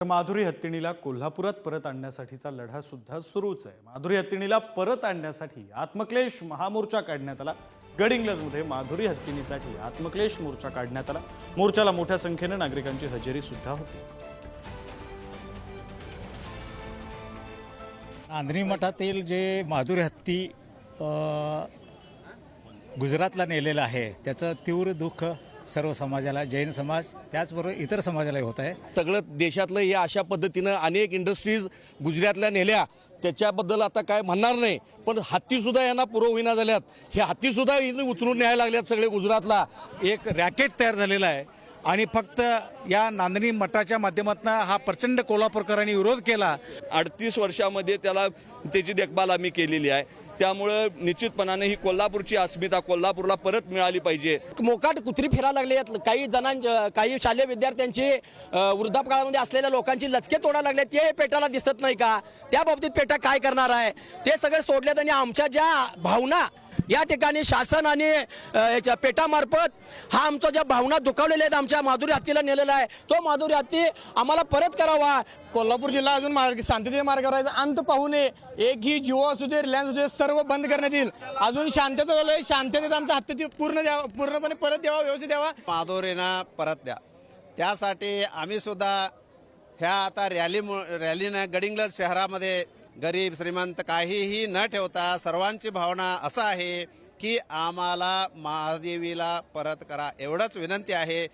माधुरी हत्तीणीला कोल्हापुरात परत आणण्यासाठीचा लढा सुद्धा सुरूच आहे। माधुरी हत्तीणीला परत आणण्यासाठी आत्मक्लेश महामोर्चा काढण्यात आला। गडिंग्लजमध्ये माधुरी हत्तीणीसाठी आत्मक्लेश मोर्चा काढण्यात आला। मोर्चाला मोठ्या संख्येने नागरिकांची हजेरी सुद्धा होती। नांदणी मठातील जे माधुरी हत्ती गुजरातला नेलेलं आहे त्याचं तीव्र दुःख सर्व समाजाला, जैन समाज त्याचबरोबर इतर समाजाला होत आहे। सगळं देशातलं हे अशा पद्धतीनं अनेक इंडस्ट्रीज गुजरातला नेल्या, त्याच्याबद्दल आता काय म्हणणार नाही, पण हत्ती सुद्धा यांना पुरवहिना झाल्यात। हे हत्ती सुद्धा उचलून न्यायला लागल्यात सगळे गुजरातला। एक रॅकेट तयार झालेला आहे आणि फक्त या नांदणी मठाच्या माध्यमातून हा प्रचंड कोल्हापूरकरांनी विरोध केला। 38 वर्षामध्ये त्याची देखभाल आम्ही केलेली आहे, त्यामुळे निश्चितपणाने ही कोल्हापूरची अस्मिता कोल्हापूरला परत मिळाली पाहिजे। मोकाट कुत्री फिरायला लागले आहेत। काही शालेय विद्यार्थ्यांची वृद्धापकाळामध्ये असलेल्या लोकांची लचके तोडायला लागले, ते पेटाला दिसत नाही का? त्या बाबतीत पेटा काय करणार आहे ते सगळे सोडलेत आणि आमच्या ज्या भावना या ठिकाणी शासन आणि याच्या पेटामार्फत हा आमच्या ज्या भावना दुखावलेल्या आहेत, आमच्या माधुरी हत्तीला नेलेला आहे, तो माधुरी हत्ती आम्हाला परत करावा। कोल्हापूर जिल्हा अजून शांततेच्या मार्गावर अंत पाहू नये। एकही जिओ असू दे, रिलायन्स असू दे, सर्व बंद करण्यात येईल। अजून शांतता चालू आहे, शांततेत आमचा हत्ती पूर्णपणे परत द्यावा, व्यवस्थित द्यावा। माधुरींना परत द्या, त्यासाठी आम्ही सुद्धा ह्या आता रॅलीनं गडिंग्लज शहरामध्ये गरीब श्रीमंत काहीही न ठेवता सर्वांची भावना असं आहे की आम्हाला महादेवीला परत करा, एवढंच विनंती आहे।